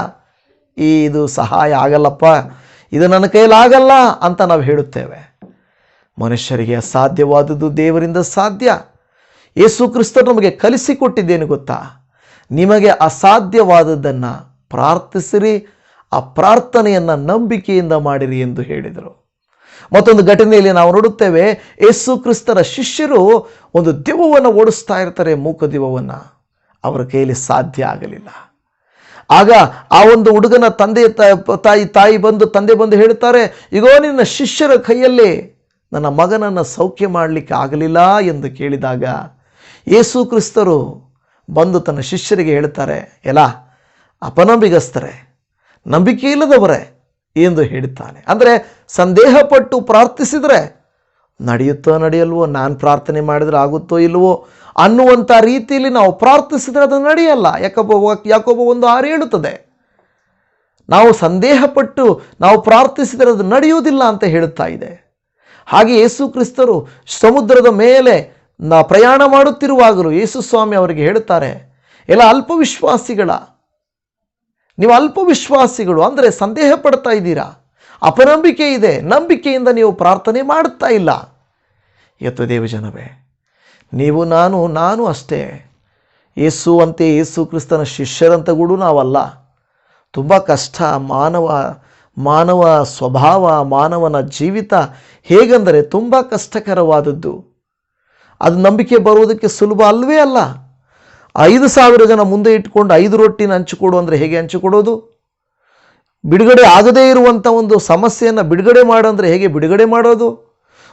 ಇದು ಸಹಾಯ ಆಗಲ್ಲಪ್ಪ, ಇದು ನನ್ನ ಕೈಲಾಗಲ್ಲ ಅಂತ ನಾವು ಹೇಳುತ್ತೇವೆ. ಮನುಷ್ಯರಿಗೆ ಅಸಾಧ್ಯವಾದದ್ದು ದೇವರಿಂದ ಸಾಧ್ಯ. ಯೇಸು ಕ್ರಿಸ್ತರು ನಮಗೆ ಕಲಿಸಿಕೊಟ್ಟಿದ್ದೇನು ಗೊತ್ತಾ? ನಿಮಗೆ ಅಸಾಧ್ಯವಾದದ್ದನ್ನು ಪ್ರಾರ್ಥಿಸಿರಿ, ಆ ಪ್ರಾರ್ಥನೆಯನ್ನು ನಂಬಿಕೆಯಿಂದ ಮಾಡಿರಿ ಎಂದು ಹೇಳಿದರು. ಮತ್ತೊಂದು ಘಟನೆಯಲ್ಲಿ ನಾವು ನೋಡುತ್ತೇವೆ, ಯೇಸು ಕ್ರಿಸ್ತರ ಶಿಷ್ಯರು ಒಂದು ದೆವ್ವವನ್ನು ಓಡಿಸ್ತಾ ಇರ್ತಾರೆ, ಮೂಕ ದೆವ್ವವನ್ನು. ಅವರ ಕೈಯಲ್ಲಿ ಸಾಧ್ಯ ಆಗಲಿಲ್ಲ. ಆಗ ಆ ಒಂದು ಹುಡುಗನ ತಂದೆ ಬಂದು ಹೇಳ್ತಾರೆ, ಇಗೋ ನಿನ್ನ ಶಿಷ್ಯರ ಕೈಯಲ್ಲಿ ನನ್ನ ಮಗನನ್ನು ಸೌಖ್ಯ ಮಾಡಲಿಕ್ಕೆ ಆಗಲಿಲ್ಲ ಎಂದು ಕೇಳಿದಾಗ ಯೇಸು ಕ್ರಿಸ್ತರು ಬಂದು ತನ್ನ ಶಿಷ್ಯರಿಗೆ ಹೇಳ್ತಾರೆ, ಎಲ್ಲ ಅಪನಂಬಿಗಸ್ತರೆ, ನಂಬಿಕೆ ಇಲ್ಲದವರೇ ಎಂದು ಹೇಳ್ತಾನೆ. ಅಂದರೆ ಸಂದೇಹಪಟ್ಟು ಪ್ರಾರ್ಥಿಸಿದರೆ ನಡೆಯುತ್ತೋ ನಡೆಯಲ್ವೋ, ನಾನು ಪ್ರಾರ್ಥನೆ ಮಾಡಿದರೆ ಆಗುತ್ತೋ ಇಲ್ವೋ ಅನ್ನುವಂಥ ರೀತಿಯಲ್ಲಿ ನಾವು ಪ್ರಾರ್ಥಿಸಿದರೆ ಅದು ನಡೆಯಲ್ಲ. ಯಾಕೊಬ್ಬ 1:6 ಹೇಳುತ್ತದೆ, ನಾವು ಸಂದೇಹಪಟ್ಟು ನಾವು ಪ್ರಾರ್ಥಿಸಿದರೆ ಅದು ನಡೆಯುವುದಿಲ್ಲ ಅಂತ ಹೇಳುತ್ತಾ ಇದೆ. ಹಾಗೆ ಯೇಸು ಕ್ರಿಸ್ತರು ಸಮುದ್ರದ ಮೇಲೆ ಪ್ರಯಾಣ ಮಾಡುತ್ತಿರುವಾಗಲೂ ಯೇಸು ಸ್ವಾಮಿ ಅವರಿಗೆ ಹೇಳುತ್ತಾರೆ, ಎಲ್ಲ ಅಲ್ಪವಿಶ್ವಾಸಿಗಳ, ನೀವು ಅಲ್ಪವಿಶ್ವಾಸಿಗಳು, ಅಂದರೆ ಸಂದೇಹ ಪಡ್ತಾ ಇದ್ದೀರಾ, ಅಪನಂಬಿಕೆ ಇದೆ, ನಂಬಿಕೆಯಿಂದ ನೀವು ಪ್ರಾರ್ಥನೆ ಮಾಡುತ್ತಾ ಇಲ್ಲ. ಇವತ್ತು ದೇವಜನವೇ, ನೀವು ನಾನು ಅಷ್ಟೇ ಯೇಸು ಅಂತೆ, ಯೇಸು ಕ್ರಿಸ್ತನ ಶಿಷ್ಯರಂತ ಕೂಡ ನಾವಲ್ಲ. ತುಂಬ ಕಷ್ಟ. ಮಾನವ ಸ್ವಭಾವ, ಮಾನವನ ಜೀವಿತ ಹೇಗೆಂದರೆ ತುಂಬ ಕಷ್ಟಕರವಾದದ್ದು. ಅದು ನಂಬಿಕೆ ಬರುವುದಕ್ಕೆ ಸುಲಭ ಅಲ್ವೇ ಅಲ್ಲ. 5,000 ಜನ ಮುಂದೆ ಇಟ್ಕೊಂಡು 5 ರೊಟ್ಟಿನ ಹಂಚಿಕೊಡು ಅಂದರೆ ಹೇಗೆ ಹಂಚಿಕೊಡೋದು? ಬಿಡುಗಡೆ ಆಗದೇ ಇರುವಂಥ ಒಂದು ಸಮಸ್ಯೆಯನ್ನು ಬಿಡುಗಡೆ ಮಾಡಂದರೆ ಹೇಗೆ ಬಿಡುಗಡೆ ಮಾಡೋದು?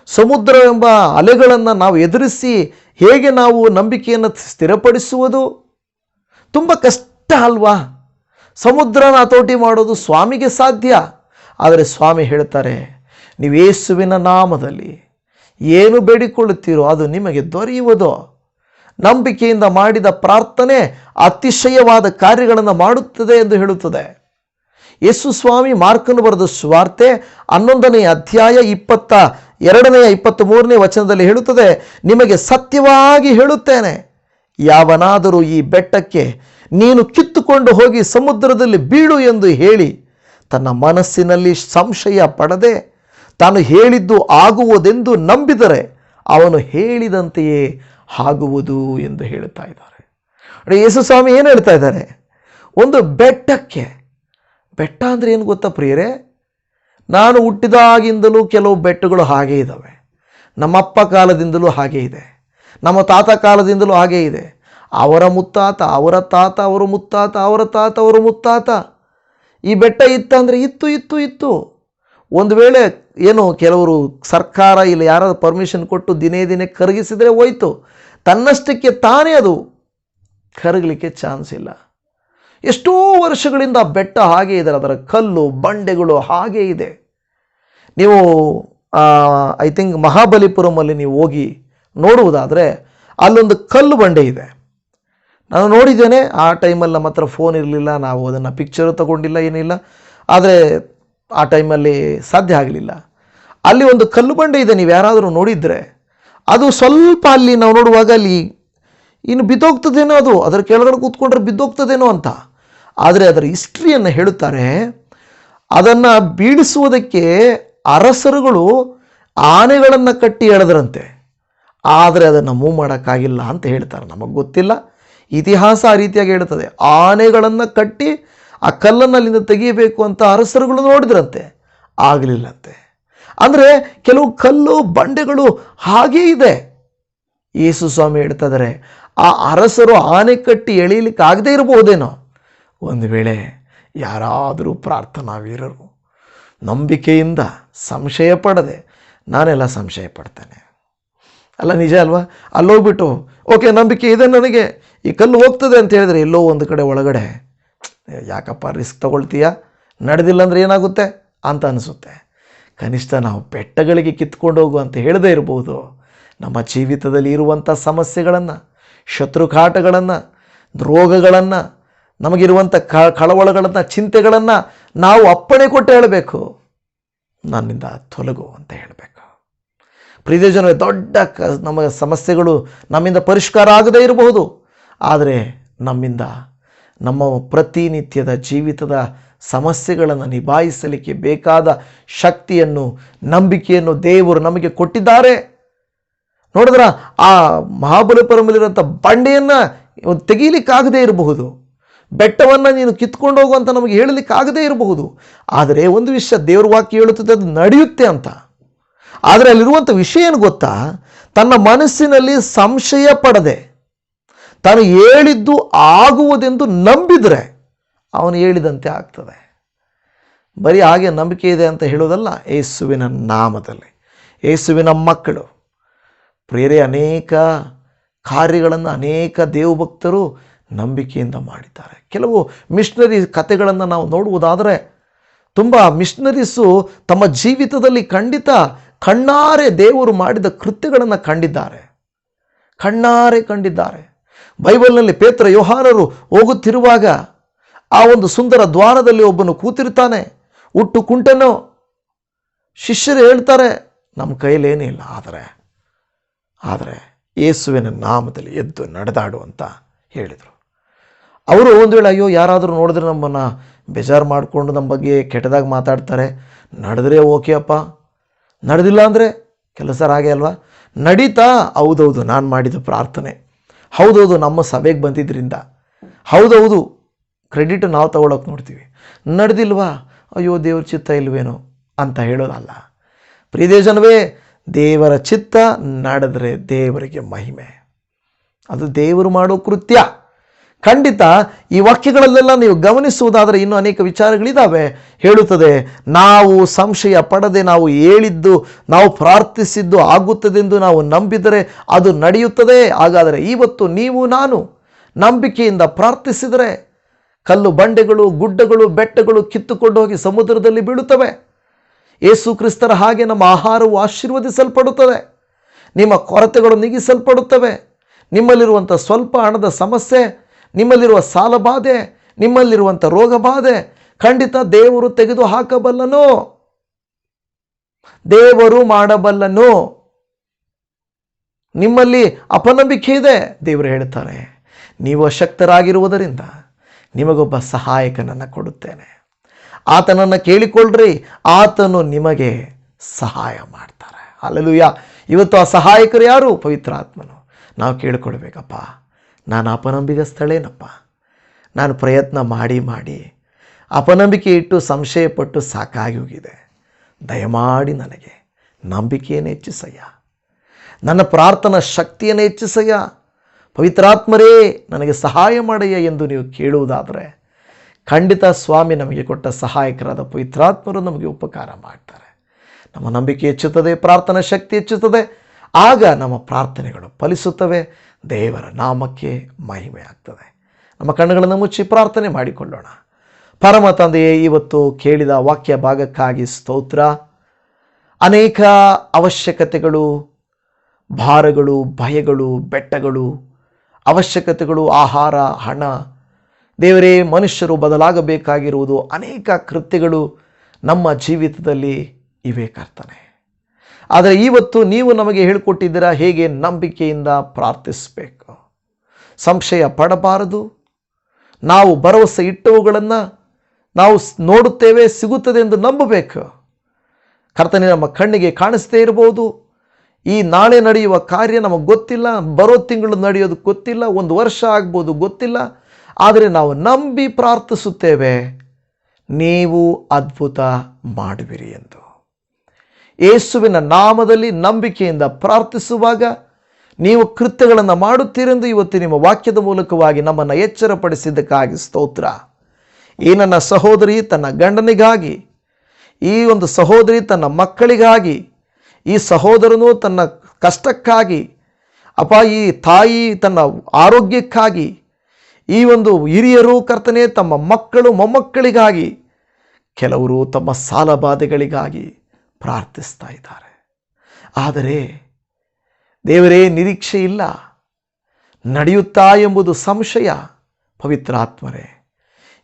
ಸಮುದ್ರ ಎಂಬ ಅಲೆಗಳನ್ನು ನಾವು ಎದುರಿಸಿ ಹೇಗೆ ನಾವು ನಂಬಿಕೆಯನ್ನು ಸ್ಥಿರಪಡಿಸುವುದು? ತುಂಬ ಕಷ್ಟ ಅಲ್ವಾ? ಸಮುದ್ರನ ಹತೋಟಿ ಮಾಡೋದು ಸ್ವಾಮಿಗೆ ಸಾಧ್ಯ. ಆದರೆ ಸ್ವಾಮಿ ಹೇಳ್ತಾರೆ, ನೀವು ಯೇಸುವಿನ ನಾಮದಲ್ಲಿ ಏನು ಬೇಡಿಕೊಳ್ಳುತ್ತೀರೋ ಅದು ನಿಮಗೆ ದೊರೆಯುವುದು. ನಂಬಿಕೆಯಿಂದ ಮಾಡಿದ ಪ್ರಾರ್ಥನೆ ಅತಿಶಯವಾದ ಕಾರ್ಯಗಳನ್ನು ಮಾಡುತ್ತದೆ ಎಂದು ಹೇಳುತ್ತದೆ. ಯೇಸು ಸ್ವಾಮಿ ಮಾರ್ಕನು ಬರೆದ ಸುವಾರ್ತೆ 11ನೇ ಅಧ್ಯಾಯ 22ನೇ 23ನೇ ವಚನದಲ್ಲಿ ಹೇಳುತ್ತದೆ, ನಿಮಗೆ ಸತ್ಯವಾಗಿ ಹೇಳುತ್ತೇನೆ, ಯಾವನಾದರೂ ಈ ಬೆಟ್ಟಕ್ಕೆ ನೀನು ಕಿತ್ತುಕೊಂಡು ಹೋಗಿ ಸಮುದ್ರದಲ್ಲಿ ಬೀಳು ಎಂದು ಹೇಳಿ ತನ್ನ ಮನಸ್ಸಿನಲ್ಲಿ ಸಂಶಯ ಪಡದೆ ತಾನು ಹೇಳಿದ್ದು ಆಗುವುದೆಂದು ನಂಬಿದರೆ ಅವನು ಹೇಳಿದಂತೆಯೇ ಆಗುವುದು ಎಂದು ಹೇಳುತ್ತಾ ಇದ್ದಾರೆ. ಯೇಸು ಸ್ವಾಮಿ ಏನು ಹೇಳ್ತಾ ಇದ್ದಾರೆ? ಒಂದು ಬೆಟ್ಟ ಅಂದರೆ ಏನು ಗೊತ್ತಾ ಪ್ರಿಯರೇ? ನಾನು ಹುಟ್ಟಿದಾಗಿಂದಲೂ ಕೆಲವು ಬೆಟ್ಟಗಳು ಹಾಗೇ ಇದ್ದಾವೆ. ನಮ್ಮಪ್ಪ ಕಾಲದಿಂದಲೂ ಹಾಗೇ ಇದೆ, ನಮ್ಮ ತಾತ ಕಾಲದಿಂದಲೂ ಹಾಗೇ ಇದೆ. ಅವರ ಮುತ್ತಾತ, ಅವರ ತಾತ, ಅವರ ಮುತ್ತಾತ, ಅವರ ತಾತ, ಅವರ ಮುತ್ತಾತ ಈ ಬೆಟ್ಟ ಇತ್ತಂದರೆ ಇತ್ತು. ಒಂದು ವೇಳೆ ಏನು ಕೆಲವರು ಸರ್ಕಾರ ಇಲ್ಲ ಯಾರಾದ್ರು ಪರ್ಮಿಷನ್ ಕೊಟ್ಟು ದಿನೇ ದಿನೇ ಕರಗಿಸಿದರೆ ಹೋಯ್ತು. ತನ್ನಷ್ಟಕ್ಕೆ ತಾನೇ ಅದು ಕರಗಲಿಕ್ಕೆ ಚಾನ್ಸ್ ಇಲ್ಲ. ಎಷ್ಟೋ ವರ್ಷಗಳಿಂದ ಬೆಟ್ಟ ಹಾಗೇ ಇದೆ, ಅದರ ಕಲ್ಲು ಬಂಡೆಗಳು ಹಾಗೇ ಇದೆ. ನೀವು ಐ ಥಿಂಕ್ ಮಹಾಬಲಿಪುರಮಲ್ಲಿ ನೀವು ಹೋಗಿ ನೋಡುವುದಾದರೆ ಅಲ್ಲೊಂದು ಕಲ್ಲು ಬಂಡೆ ಇದೆ. ನಾನು ನೋಡಿದ್ದೇನೆ. ಆ ಟೈಮಲ್ಲಿ ನಮ್ಮ ಹತ್ರ ಫೋನ್ ಇರಲಿಲ್ಲ, ನಾವು ಅದನ್ನು ಪಿಕ್ಚರು ತಗೊಂಡಿಲ್ಲ, ಏನಿಲ್ಲ. ಆದರೆ ಆ ಟೈಮಲ್ಲಿ ಸಾಧ್ಯ ಆಗಲಿಲ್ಲ. ಅಲ್ಲಿ ಒಂದು ಕಲ್ಲು ಬಂಡೆ ಇದೆ, ನೀವು ಯಾರಾದರೂ ನೋಡಿದರೆ ಅದು ಸ್ವಲ್ಪ ಅಲ್ಲಿ ನಾವು ನೋಡುವಾಗ ಅಲ್ಲಿ ಇನ್ನು ಬಿದ್ದೋಗ್ತದೇನೋ, ಅದು ಅದರ ಕೆಳಗಡೆ ಕೂತ್ಕೊಂಡ್ರೆ ಬಿದ್ದೋಗ್ತದೇನೋ ಅಂತ. ಆದರೆ ಅದರ ಹಿಸ್ಟ್ರಿಯನ್ನು ಹೇಳುತ್ತಾರೆ. ಅದನ್ನು ಬೀಳಿಸುವುದಕ್ಕೆ ಅರಸರುಗಳು ಆನೆಗಳನ್ನು ಕಟ್ಟಿ ಎಳೆದರಂತೆ, ಆದರೆ ಅದನ್ನು ಮೂವ್ ಮಾಡೋಕ್ಕಾಗಿಲ್ಲ ಅಂತ ಹೇಳ್ತಾರೆ. ನಮಗೆ ಗೊತ್ತಿಲ್ಲ, ಇತಿಹಾಸ ಆ ರೀತಿಯಾಗಿ ಹೇಳ್ತದೆ. ಆನೆಗಳನ್ನು ಕಟ್ಟಿ ಆ ಕಲ್ಲನ್ನು ಅಲ್ಲಿಂದ ತೆಗೆಯಬೇಕು ಅಂತ ಅರಸರುಗಳು ನೋಡಿದ್ರಂತೆ, ಆಗಲಿಲ್ಲಂತೆ. ಅಂದರೆ ಕೆಲವು ಕಲ್ಲು ಬಂಡೆಗಳು ಹಾಗೇ ಇದೆ. ಯೇಸು ಸ್ವಾಮಿ ಹೇಳ್ತಿದ್ದಾರೆ, ಆ ಅರಸರು ಆನೆ ಕಟ್ಟಿ ಎಳೀಲಿಕ್ಕೆ ಆಗದೇ ಇರಬಹುದೇನೋ. ಒಂದು ವೇಳೆ ಯಾರಾದರೂ ಪ್ರಾರ್ಥನಾ ವೀರರು ನಂಬಿಕೆಯಿಂದ ಸಂಶಯ ಪಡದೆ, ನಾನೆಲ್ಲ ಸಂಶಯ ಪಡ್ತೇನೆ ಅಲ್ಲ, ನಿಜ ಅಲ್ವಾ? ಅಲ್ಲೋಗ್ಬಿಟ್ಟು ಓಕೆ ನಂಬಿಕೆ ಇದೆ ನನಗೆ, ಈ ಕಲ್ಲು ಹೋಗ್ತದೆ ಅಂತ ಹೇಳಿದ್ರೆ ಎಲ್ಲೋ ಒಂದು ಕಡೆ ಒಳಗಡೆ ಯಾಕಪ್ಪ ರಿಸ್ಕ್ ತಗೊಳ್ತೀಯ, ನಡೆದಿಲ್ಲ ಅಂದರೆ ಏನಾಗುತ್ತೆ ಅಂತ ಅನಿಸುತ್ತೆ. ಕನಿಷ್ಠ ನಾವು ಬೆಟ್ಟಗಳಿಗೆ ಕಿತ್ಕೊಂಡು ಹೋಗು ಅಂತ ಹೇಳದೇ ಇರ್ಬೋದು. ನಮ್ಮ ಜೀವಿತದಲ್ಲಿ ಇರುವಂಥ ಸಮಸ್ಯೆಗಳನ್ನು, ಶತ್ರುಕಾಟಗಳನ್ನು, ರೋಗಗಳನ್ನು, ನಮಗಿರುವಂಥ ಕಳವಳಗಳನ್ನು, ಚಿಂತೆಗಳನ್ನು ನಾವು ಅಪ್ಪಣೆ ಕೊಟ್ಟು ಹೇಳಬೇಕು, ನನ್ನಿಂದ ತೊಲಗು ಅಂತ ಹೇಳಬೇಕು. ಪ್ರಿಯ ಜನರೇ, ದೊಡ್ಡ ನಮ್ಮ ಸಮಸ್ಯೆಗಳು ನಮ್ಮಿಂದ ಪರಿಷ್ಕಾರ ಆಗದೇ ಇರಬಹುದು, ಆದರೆ ನಮ್ಮಿಂದ ನಮ್ಮ ಪ್ರತಿನಿತ್ಯದ ಜೀವಿತದ ಸಮಸ್ಯೆಗಳನ್ನು ನಿಭಾಯಿಸಲಿಕ್ಕೆ ಬೇಕಾದ ಶಕ್ತಿಯನ್ನು, ನಂಬಿಕೆಯನ್ನು ದೇವರು ನಮಗೆ ಕೊಟ್ಟಿದ್ದಾರೆ. ನೋಡಿದ್ರ ಆ ಮಹಾಬಲಿಪುರಮಲ್ಲಿರುವಂಥ ಬಂಡೆಯನ್ನು ತೆಗೀಲಿಕ್ಕಾಗದೇ ಇರಬಹುದು, ಬೆಟ್ಟವನ್ನು ನೀನು ಕಿತ್ಕೊಂಡು ಹೋಗು ಅಂತ ನಮಗೆ ಹೇಳಲಿಕ್ಕಾಗದೇ ಇರಬಹುದು. ಆದರೆ ಒಂದು ವಿಷಯ ದೇವ್ರ ವಾಕ್ಯ ಹೇಳುತ್ತದೆ, ಅದು ನಡೆಯುತ್ತೆ ಅಂತ. ಆದರೆ ಅಲ್ಲಿರುವಂಥ ವಿಷಯ ಏನು ಗೊತ್ತಾ? ತನ್ನ ಮನಸ್ಸಿನಲ್ಲಿ ಸಂಶಯ ಪಡದೆ ತಾನು ಹೇಳಿದ್ದು ಆಗುವುದೆಂದು ನಂಬಿದರೆ ಅವನು ಹೇಳಿದಂತೆ ಆಗ್ತದೆ. ಬರೀ ಹಾಗೆ ನಂಬಿಕೆ ಇದೆ ಅಂತ ಹೇಳೋದಲ್ಲ. ಯೇಸುವಿನ ನಾಮದಲ್ಲಿ ಯೇಸುವಿನ ಮಕ್ಕಳು ಪ್ರೇರೆ ಅನೇಕ ಕಾರ್ಯಗಳನ್ನು ಅನೇಕ ದೇವಭಕ್ತರು ನಂಬಿಕೆಯಿಂದ ಮಾಡಿದ್ದಾರೆ. ಕೆಲವು ಮಿಷನರಿ ಕಥೆಗಳನ್ನು ನಾವು ನೋಡುವುದಾದರೆ ತುಂಬ ಮಿಷನರೀಸು ತಮ್ಮ ಜೀವಿತದಲ್ಲಿ ಖಂಡಿತ ಕಣ್ಣಾರೆ ದೇವರು ಮಾಡಿದ ಕೃತ್ಯಗಳನ್ನು ಕಂಡಿದ್ದಾರೆ. ಬೈಬಲ್ನಲ್ಲಿ ಪೇತ್ರ ಯೋಹಾನರು ಹೋಗುತ್ತಿರುವಾಗ ಆ ಒಂದು ಸುಂದರ ದ್ವಾರದಲ್ಲಿ ಒಬ್ಬನು ಕೂತಿರ್ತಾನೆ, ಹುಟ್ಟು ಕುಂಟನು. ಶಿಷ್ಯರು ಹೇಳ್ತಾರೆ, ನಮ್ಮ ಕೈಲೇನಿಲ್ಲ, ಆದರೆ ಯೇಸುವಿನ ನಾಮದಲ್ಲಿ ಎದ್ದು ನಡೆದಾಡು ಅಂತ ಹೇಳಿದರು. ಅವರು ಒಂದು ವೇಳೆ ಅಯ್ಯೋ ಯಾರಾದರೂ ನೋಡಿದ್ರೆ ನಮ್ಮನ್ನು ಬೇಜಾರು ಮಾಡಿಕೊಂಡು ನಮ್ಮ ಬಗ್ಗೆ ಕೆಟ್ಟದಾಗಿ ಮಾತಾಡ್ತಾರೆ, ನಡೆದ್ರೆ ಓಕೆ ಅಪ್ಪ, ನಡೆದಿಲ್ಲ ಅಂದರೆ ಕೆಲಸ ಹಾಗೆ ಅಲ್ವಾ? ನಡೀತಾ ಹೌದೌದು ನಾನು ಮಾಡಿದ ಪ್ರಾರ್ಥನೆ, ಹೌದೌದು ನಮ್ಮ ಸಭೆಗೆ ಬಂದಿದ್ದರಿಂದ, ಹೌದೌದು ಕ್ರೆಡಿಟ್ ನಾವು ತಗೊಳಕ್ಕೆ ನೋಡ್ತೀವಿ. ನಡೆದಿಲ್ವಾ, ಅಯ್ಯೋ ದೇವ್ರ ಚಿತ್ತ ಇಲ್ವೇನೋ ಅಂತ ಹೇಳೋದಲ್ಲ. ಪ್ರಿಯ ಜನವೇ, ದೇವರ ಚಿತ್ತ ನಡೆದರೆ ದೇವರಿಗೆ ಮಹಿಮೆ, ಅದು ದೇವರು ಮಾಡೋ ಕೃತ್ಯ. ಖಂಡಿತ ಈ ವಾಕ್ಯಗಳಲ್ಲೆಲ್ಲ ನೀವು ಗಮನಿಸುವುದಾದರೆ ಇನ್ನೂ ಅನೇಕ ವಿಚಾರಗಳಿದ್ದಾವೆ. ಹೇಳುತ್ತದೆ, ನಾವು ಸಂಶಯ ಪಡದೆ ನಾವು ಹೇಳಿದ್ದು, ನಾವು ಪ್ರಾರ್ಥಿಸಿದ್ದು ಆಗುತ್ತದೆಂದು ನಾವು ನಂಬಿದರೆ ಅದು ನಡೆಯುತ್ತದೆ. ಹಾಗಾದರೆ ಇವತ್ತು ನೀವು ನಾನು ನಂಬಿಕೆಯಿಂದ ಪ್ರಾರ್ಥಿಸಿದರೆ ಕಲ್ಲು ಬಂಡೆಗಳು, ಗುಡ್ಡಗಳು, ಬೆಟ್ಟಗಳು ಕಿತ್ತುಕೊಂಡು ಹೋಗಿ ಸಮುದ್ರದಲ್ಲಿ ಬೀಳುತ್ತವೆ. ಯೇಸು ಕ್ರಿಸ್ತರ ಹಾಗೆ ನಮ್ಮ ಆಹಾರವು ಆಶೀರ್ವದಿಸಲ್ಪಡುತ್ತದೆ, ನಿಮ್ಮ ಕೊರತೆಗಳು ನೀಗಿಸಲ್ಪಡುತ್ತವೆ. ನಿಮ್ಮಲ್ಲಿರುವಂಥ ಸ್ವಲ್ಪ ಹಣದ ಸಮಸ್ಯೆ, ನಿಮ್ಮಲ್ಲಿರುವ ಸಾಲ ಬಾಧೆ, ನಿಮ್ಮಲ್ಲಿರುವಂಥ ರೋಗ ಬಾಧೆ ಖಂಡಿತ ದೇವರು ತೆಗೆದು ಹಾಕಬಲ್ಲನು, ದೇವರು ಮಾಡಬಲ್ಲನು. ನಿಮ್ಮಲ್ಲಿ ಅಪನಂಬಿಕೆ ಇದೆ, ದೇವರು ಹೇಳ್ತಾರೆ, ನೀವು ಅಶಕ್ತರಾಗಿರುವುದರಿಂದ ನಿಮಗೊಬ್ಬ ಸಹಾಯಕನನ್ನು ಕೊಡುತ್ತೇನೆ, ಆತನನ್ನು ಕೇಳಿಕೊಳ್ಳ್ರಿ, ಆತನು ನಿಮಗೆ ಸಹಾಯ ಮಾಡ್ತಾರೆ. ಹಲ್ಲೆಲೂಯಾ. ಇವತ್ತು ಆ ಸಹಾಯಕರು ಯಾರು? ಪವಿತ್ರ ಆತ್ಮನು. ನಾವು ಕೇಳಿಕೊಳ್ಬೇಕಪ್ಪ, ನಾನು ಅಪನಂಬಿಗಸ್ಥಳೇನಪ್ಪ, ನಾನು ಪ್ರಯತ್ನ ಮಾಡಿ ಅಪನಂಬಿಕೆ ಇಟ್ಟು ಸಂಶಯಪಟ್ಟು ಸಾಕಾಗಿ ಹೋಗಿದೆ. ದಯಮಾಡಿ ನನಗೆ ನಂಬಿಕೆಯನ್ನು ಹೆಚ್ಚಿಸಯ್ಯ, ನನ್ನ ಪ್ರಾರ್ಥನಾ ಶಕ್ತಿಯನ್ನು ಹೆಚ್ಚಿಸಯ್ಯ, ಪವಿತ್ರಾತ್ಮರೇ ನನಗೆ ಸಹಾಯ ಮಾಡಯ್ಯ ಎಂದು ನೀವು ಕೇಳುವುದಾದರೆ ಖಂಡಿತ ಸ್ವಾಮಿ ನಮಗೆ ಕೊಟ್ಟ ಸಹಾಯಕರಾದ ಪವಿತ್ರಾತ್ಮರು ನಮಗೆ ಉಪಕಾರ ಮಾಡ್ತಾರೆ. ನಮ್ಮ ನಂಬಿಕೆ ಹೆಚ್ಚುತ್ತದೆ, ಪ್ರಾರ್ಥನಾ ಶಕ್ತಿ ಹೆಚ್ಚುತ್ತದೆ. ಆಗ ನಮ್ಮ ಪ್ರಾರ್ಥನೆಗಳು ಫಲಿಸುತ್ತವೆ, ದೇವರ ನಾಮಕ್ಕೆ ಮಹಿಮೆ ಆಗ್ತದೆ. ನಮ್ಮ ಕಣ್ಣುಗಳನ್ನು ಮುಚ್ಚಿ ಪ್ರಾರ್ಥನೆ ಮಾಡಿಕೊಳ್ಳೋಣ. ಪರಮ ತಂದೆಯೇ, ಇವತ್ತು ಕೇಳಿದ ವಾಕ್ಯ ಭಾಗಕ್ಕಾಗಿ ಸ್ತೋತ್ರ. ಅನೇಕ ಅವಶ್ಯಕತೆಗಳು, ಭಾರಗಳು, ಭಯಗಳು, ಬೆಟ್ಟಗಳು, ಅವಶ್ಯಕತೆಗಳು, ಆಹಾರ, ಹಣ, ದೇವರೇ, ಮನುಷ್ಯರು ಬದಲಾಗಬೇಕಾಗಿರುವುದು ಅನೇಕ ಕೃತ್ಯಗಳು ನಮ್ಮ ಜೀವಿತದಲ್ಲಿ ಇವೆ ಕರ್ತನೆ. ಆದರೆ ಇವತ್ತು ನೀವು ನಮಗೆ ಹೇಳಿಕೊಟ್ಟಿದ್ದೀರಾ ಹೇಗೆ ನಂಬಿಕೆಯಿಂದ ಪ್ರಾರ್ಥಿಸಬೇಕು, ಸಂಶಯ ಪಡಬಾರದು. ನಾವು ಭರವಸೆ ಇಟ್ಟವುಗಳನ್ನು ನಾವು ನೋಡುತ್ತೇವೆ, ಸಿಗುತ್ತದೆ ಎಂದು ನಂಬಬೇಕು. ಕರ್ತನೆ, ನಮ್ಮ ಕಣ್ಣಿಗೆ ಕಾಣಿಸ್ತೇ ಇರಬಹುದು, ಈ ನಾಳೆ ನಡೆಯುವ ಕಾರ್ಯ ನಮಗೆ ಗೊತ್ತಿಲ್ಲ, ಬರೋ ತಿಂಗಳು ನಡೆಯೋದು ಗೊತ್ತಿಲ್ಲ, 1 ವರ್ಷ ಆಗ್ಬೋದು ಗೊತ್ತಿಲ್ಲ. ಆದರೆ ನಾವು ನಂಬಿ ಪ್ರಾರ್ಥಿಸುತ್ತೇವೆ, ನೀವು ಅದ್ಭುತ ಮಾಡುವಿರಿ ಎಂದು. ಯೇಸುವಿನ ನಾಮದಲ್ಲಿ ನಂಬಿಕೆಯಿಂದ ಪ್ರಾರ್ಥಿಸುವಾಗ ನೀವು ಕೃತ್ಯಗಳನ್ನು ಮಾಡುತ್ತೀರೆಂದು ಇವತ್ತು ನಿಮ್ಮ ವಾಕ್ಯದ ಮೂಲಕವಾಗಿ ನಮ್ಮನ್ನು ಎಚ್ಚರಪಡಿಸಿದ್ದಕ್ಕಾಗಿ ಸ್ತೋತ್ರ. ಈ ನನ್ನ ಸಹೋದರಿ ತನ್ನ ಗಂಡನಿಗಾಗಿ, ಈ ಒಂದು ಸಹೋದರಿ ತನ್ನ ಮಕ್ಕಳಿಗಾಗಿ, ಈ ಸಹೋದರನು ತನ್ನ ಕಷ್ಟಕ್ಕಾಗಿ, ಅಪ್ಪ ಈ ತಾಯಿ ತನ್ನ ಆರೋಗ್ಯಕ್ಕಾಗಿ, ಈ ಒಂದು ಹಿರಿಯರು ಕರ್ತನೆ ತಮ್ಮ ಮಕ್ಕಳು ಮೊಮ್ಮಕ್ಕಳಿಗಾಗಿ, ಕೆಲವರು ತಮ್ಮ ಸಾಲಬಾಧೆಗಳಿಗಾಗಿ ಪ್ರಾರ್ಥಿಸ್ತಾ ಇದ್ದಾರೆ. ಆದರೆ ದೇವರೇ, ನಿರೀಕ್ಷೆ ಇಲ್ಲ, ನಡೆಯುತ್ತಾ ಎಂಬುದು ಸಂಶಯ. ಪವಿತ್ರಾತ್ಮರೇ,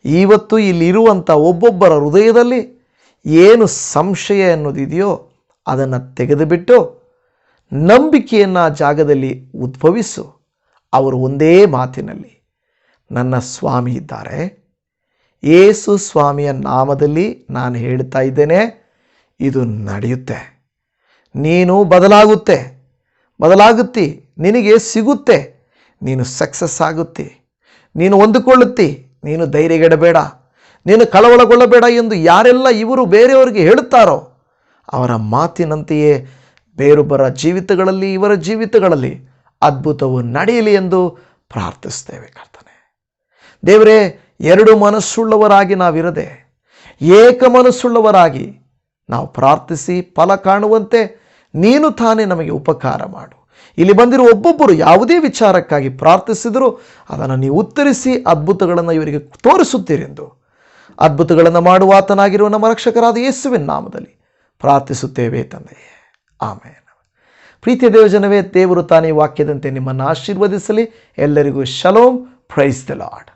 ಇವತ್ತು ಇಲ್ಲಿರುವಂಥ ಒಬ್ಬೊಬ್ಬರ ಹೃದಯದಲ್ಲಿ ಏನು ಸಂಶಯ ಅನ್ನೋದಿದೆಯೋ ಅದನ್ನು ತೆಗೆದುಬಿಟ್ಟು ನಂಬಿಕೆಯನ್ನು ಆ ಜಾಗದಲ್ಲಿ ಉದ್ಭವಿಸು. ಅವರು ಒಂದೇ ಮಾತಿನಲ್ಲಿ, ನನ್ನ ಸ್ವಾಮಿ ಇದ್ದಾರೆ, ಯೇಸು ಸ್ವಾಮಿಯ ನಾಮದಲ್ಲಿ ನಾನು ಹೇಳ್ತಾ ಇದ್ದೇನೆ, ಇದು ನಡೆಯುತ್ತೆ, ನೀನು ಬದಲಾಗುತ್ತಿ, ನಿನಗೆ ಸಿಗುತ್ತೆ, ನೀನು ಸಕ್ಸಸ್ ಆಗುತ್ತಿ, ನೀನು ಹೊಂದಿಕೊಳ್ಳುತ್ತಿ, ನೀನು ಧೈರ್ಯಗೆಡಬೇಡ, ನೀನು ಕಳವಳಗೊಳ್ಳಬೇಡ ಎಂದು ಯಾರೆಲ್ಲ ಇವರು ಬೇರೆಯವರಿಗೆ ಹೇಳುತ್ತಾರೋ ಅವರ ಮಾತಿನಂತೆಯೇ ಬೇರೊಬ್ಬರ ಜೀವಿತಗಳಲ್ಲಿ, ಇವರ ಜೀವಿತಗಳಲ್ಲಿ ಅದ್ಭುತವು ನಡೆಯಲಿ ಎಂದು ಪ್ರಾರ್ಥಿಸ್ತೇವೆ ಕರ್ತನೆ. ದೇವರೇ, 2 ಮನಸ್ಸುಳ್ಳವರಾಗಿ ನಾವಿರದೆ ಏಕ ಮನಸ್ಸುಳ್ಳವರಾಗಿ ನಾವು ಪ್ರಾರ್ಥಿಸಿ ಫಲ ಕಾಣುವಂತೆ ನೀನು ತಾನೇ ನಮಗೆ ಉಪಕಾರ ಮಾಡು. ಇಲ್ಲಿ ಬಂದಿರುವ ಒಬ್ಬೊಬ್ಬರು ಯಾವುದೇ ವಿಚಾರಕ್ಕಾಗಿ ಪ್ರಾರ್ಥಿಸಿದರೂ ಅದನ್ನು ನೀವು ಉತ್ತರಿಸಿ ಅದ್ಭುತಗಳನ್ನು ಇವರಿಗೆ ತೋರಿಸುತ್ತೀರೆಂದು, ಅದ್ಭುತಗಳನ್ನು ಮಾಡುವ ಆತನಾಗಿರುವ ನಮ್ಮ ರಕ್ಷಕರಾದ ಯೇಸುವಿನ ನಾಮದಲ್ಲಿ ಪ್ರಾರ್ಥಿಸುತ್ತೇವೆ ತಂದೆಯೇ, ಆಮೇನ್. ಪ್ರೀತಿಯ ದೇವಜನವೇ, ದೇವರು ತಾನೇ ವಾಕ್ಯದಂತೆ ನಿಮ್ಮನ್ನು ಆಶೀರ್ವದಿಸಲಿ. ಎಲ್ಲರಿಗೂ ಶಲೋಮ್. Praise the lord.